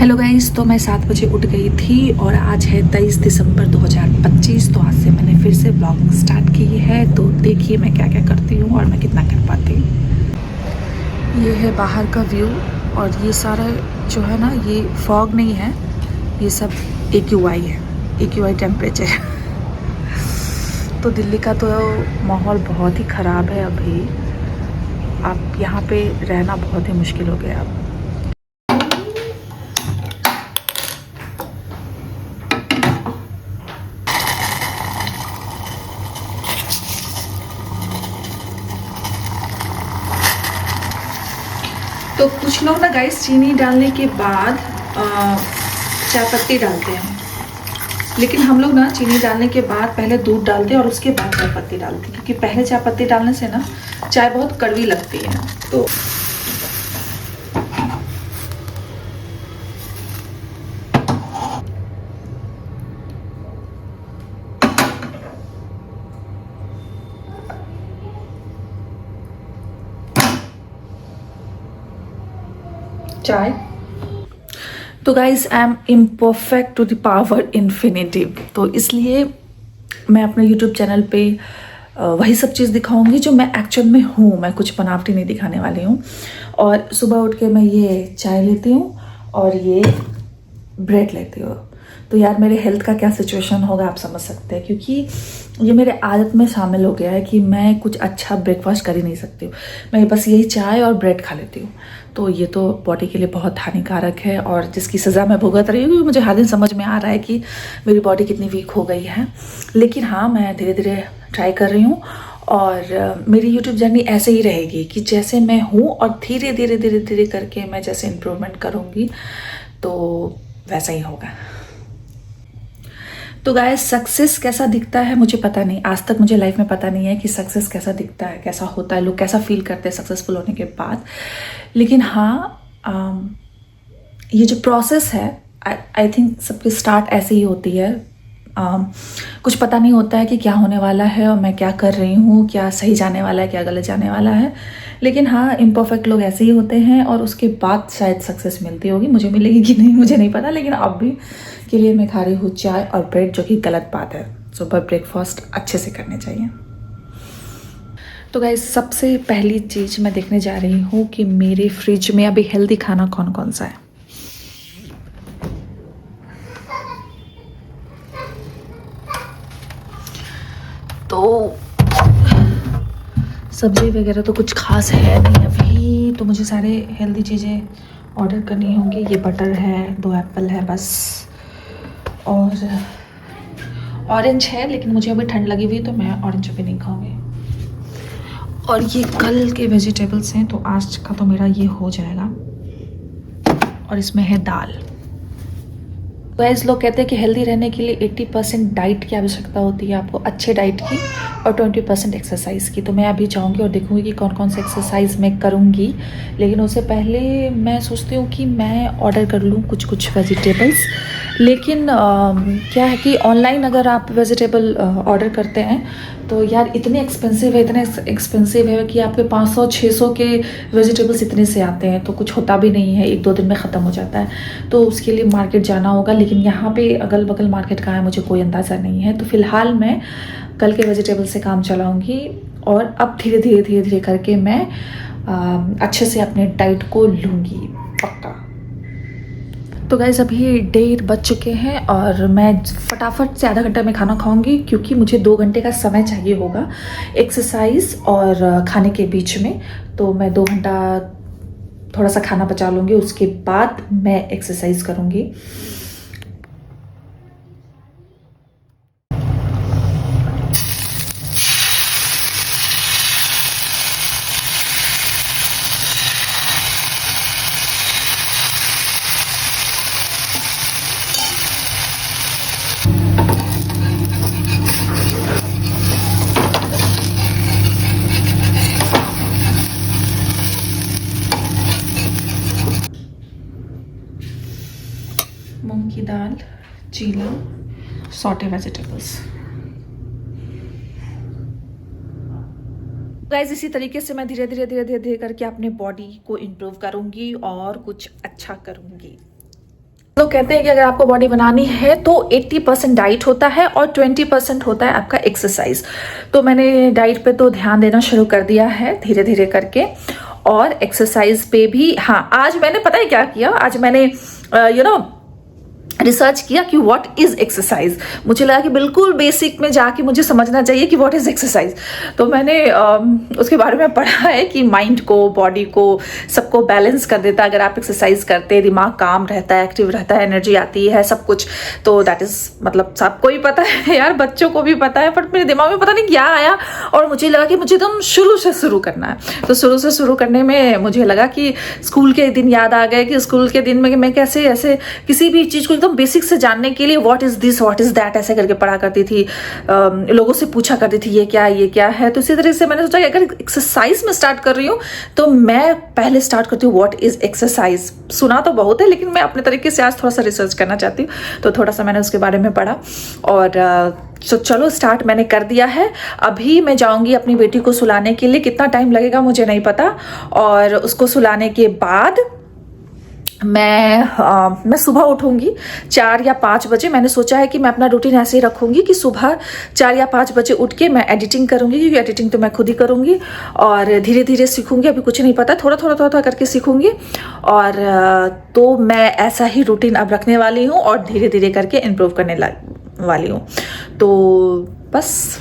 Hello guys, तो मैं 7 बजे उठ गई थी और आज है 23 दिसंबर 2025। तो आज से मैंने फिर से ब्लॉगिंग स्टार्ट की है। तो देखिए मैं क्या क्या करती हूँ और मैं कितना कर पाती हूँ। ये है बाहर का व्यू और ये सारा जो है ना, ये फॉग नहीं है, ये सब AQI है, AQI टेम्परेचर। तो दिल्ली का तो माहौल बहुत ही ख़राब है अभी। आप यहाँ पे रहना बहुत ही मुश्किल हो गया अब। तो कुछ लोग ना गाइस चीनी डालने के बाद चाय पत्ती डालते हैं, लेकिन हम लोग ना चीनी डालने के बाद पहले दूध डालते हैं और उसके बाद चाय पत्ती डालते हैं, क्योंकि पहले चाय पत्ती डालने से ना चाय बहुत कड़वी लगती है। तो चाय, तो guys I am imperfect to the power infinitive. तो इसलिए मैं अपने यूट्यूब चैनल पे वही सब चीज़ दिखाऊंगी जो मैं एक्चुअल में हूँ। मैं कुछ बनावटी नहीं दिखाने वाली हूँ। और सुबह उठ के मैं ये चाय लेती हूँ और ये ब्रेड लेती हूँ। तो यार मेरे हेल्थ का क्या सिचुएशन होगा आप समझ सकते हैं, क्योंकि ये मेरे आदत में शामिल हो गया है कि मैं कुछ अच्छा ब्रेकफास्ट कर ही नहीं सकती हूँ। मैं बस यही चाय और ब्रेड खा लेती हूँ। तो ये तो बॉडी के लिए बहुत हानिकारक है और जिसकी सज़ा मैं भुगत रही हूँ। मुझे हर दिन समझ में आ रहा है कि मेरी बॉडी कितनी वीक हो गई है, लेकिन हाँ मैं धीरे धीरे ट्राई कर रही हूँ। और मेरी यूट्यूब जर्नी ऐसे ही रहेगी कि जैसे मैं हूँ और धीरे धीरे धीरे धीरे करके मैं जैसे इम्प्रूवमेंट करूँगी तो वैसा ही होगा। तो गाइस सक्सेस कैसा दिखता है मुझे पता नहीं, आज तक मुझे लाइफ में पता नहीं है कि सक्सेस कैसा दिखता है, कैसा होता है, लोग कैसा फील करते हैं सक्सेसफुल होने के बाद। लेकिन हाँ ये जो प्रोसेस है आई थिंक सबकी स्टार्ट ऐसे ही होती है। कुछ पता नहीं होता है कि क्या होने वाला है और मैं क्या कर रही हूँ, क्या सही जाने वाला है, क्या गलत जाने वाला है। लेकिन हाँ इम्परफेक्ट लोग ऐसे ही होते हैं और उसके बाद शायद सक्सेस मिलती होगी। मुझे मिलेगी कि नहीं मुझे नहीं पता, लेकिन अब भी के लिए मैं खा रही हूँ चाय और ब्रेड, जो कि गलत बात है। सुबह ब्रेकफास्ट अच्छे से करने चाहिए। तो गाइस सबसे पहली चीज़ मैं देखने जा रही हूँ कि मेरे फ्रिज में अभी हेल्दी खाना कौन कौन सा है। तो सब्ज़ी वगैरह तो कुछ खास है नहीं अभी, तो मुझे सारे हेल्दी चीज़ें ऑर्डर करनी होंगी। ये बटर है, 2 एप्पल है बस, और ऑरेंज है, लेकिन मुझे अभी ठंड लगी हुई है तो मैं ऑरेंज अभी नहीं खाऊंगी। और ये कल के वेजिटेबल्स हैं, तो आज का तो मेरा ये हो जाएगा। और इसमें है दाल। गाइस लोग कहते हैं कि हेल्दी रहने के लिए 80% डाइट की आवश्यकता होती है आपको, अच्छे डाइट की, और 20% एक्सरसाइज की। तो मैं अभी जाऊंगी और देखूंगी कि कौन कौन से एक्सरसाइज मैं करूंगी। लेकिन उससे पहले मैं सोचती हूँ कि मैं ऑर्डर कर लूँ कुछ कुछ वेजिटेबल्स। लेकिन क्या है कि ऑनलाइन अगर आप वेजिटेबल ऑर्डर करते हैं तो यार इतने एक्सपेंसिव है कि आपके 500-600 के वेजिटेबल्स इतने से आते हैं, तो कुछ होता भी नहीं है, 1-2 दिन में ख़त्म हो जाता है। तो उसके लिए मार्केट जाना होगा, लेकिन यहाँ पे अगल बगल मार्केट कहाँ है मुझे कोई अंदाज़ा नहीं है। तो फ़िलहाल मैं कल के वेजिटेबल से काम चलाऊँगी और अब धीरे धीरे धीरे धीरे करके मैं अच्छे से अपने डाइट को लूँगी पक्का। तो गाइस अभी 1:30 बज चुके हैं और मैं फटाफट से आधा घंटा में खाना खाऊंगी, क्योंकि मुझे 2 घंटे का समय चाहिए होगा एक्सरसाइज और खाने के बीच में। तो मैं 2 घंटा थोड़ा सा खाना पचा लूँगी, उसके बाद मैं एक्सरसाइज करूँगी। मूंग की दाल, चीला, सॉटे वेजिटेबल्स। गाइस इसी तरीके से मैं धीरे धीरे धीरे धीरे धीरे करके अपने बॉडी को इम्प्रूव करूंगी और कुछ अच्छा करूंगी। लोग कहते हैं कि अगर आपको बॉडी बनानी है तो 80% डाइट होता है और 20% होता है आपका एक्सरसाइज। तो मैंने डाइट पे तो ध्यान देना शुरू कर दिया है धीरे धीरे करके, और एक्सरसाइज पे भी। हाँ, आज मैंने पता है क्या किया, आज मैंने रिसर्च किया कि व्हाट इज एक्सरसाइज। मुझे लगा कि बिल्कुल बेसिक में जाके मुझे समझना चाहिए कि व्हाट इज एक्सरसाइज। तो मैंने उसके बारे में पढ़ा है कि माइंड को, बॉडी को, सबको बैलेंस कर देता है अगर आप एक्सरसाइज करते हैं। दिमाग काम रहता है, एक्टिव रहता है, एनर्जी आती है, सब कुछ। तो दैट इज मतलब सबको ही पता है यार, बच्चों को भी पता है, बट मेरे दिमाग में पता नहीं क्या आया और मुझे लगा कि मुझे एकदम शुरू से शुरू करना है। तो शुरू से शुरू करने में मुझे लगा कि स्कूल के दिन याद आ गए कि स्कूल के दिन में मैं कैसे ऐसे किसी भी चीज़ को एकदम बेसिक से जानने के लिए what is this, what is that ऐसे करके पढ़ा करती थी, लोगों से पूछा करती थी ये क्या है। तो इसी तरह से मैंने सोचा कि अगर एक्सरसाइज में स्टार्ट कर रही हूँ तो मैं पहले स्टार्ट करती हूँ व्हाट इज एक्सरसाइज। सुना तो बहुत है लेकिन मैं अपने तरीके से आज थोड़ा सा रिसर्च करना चाहती हूँ, तो थोड़ा सा मैंने उसके बारे में पढ़ा और तो चलो स्टार्ट मैंने कर दिया है। अभी मैं जाऊंगी अपनी बेटी को सुलाने के लिए, कितना टाइम लगेगा मुझे नहीं पता, और उसको सुलाने के बाद मैं सुबह उठूंगी 4 या 5 बजे। मैंने सोचा है कि मैं अपना रूटीन ऐसे ही रखूंगी कि सुबह 4 या 5 बजे उठ के मैं एडिटिंग करूंगी, क्योंकि एडिटिंग तो मैं खुद ही करूंगी और धीरे धीरे सीखूंगी। अभी कुछ नहीं पता, थोड़ा थोड़ा करके सीखूंगी। और तो मैं ऐसा ही रूटीन अब रखने वाली हूँ और धीरे धीरे करके इम्प्रूव करने वाली हूँ। तो बस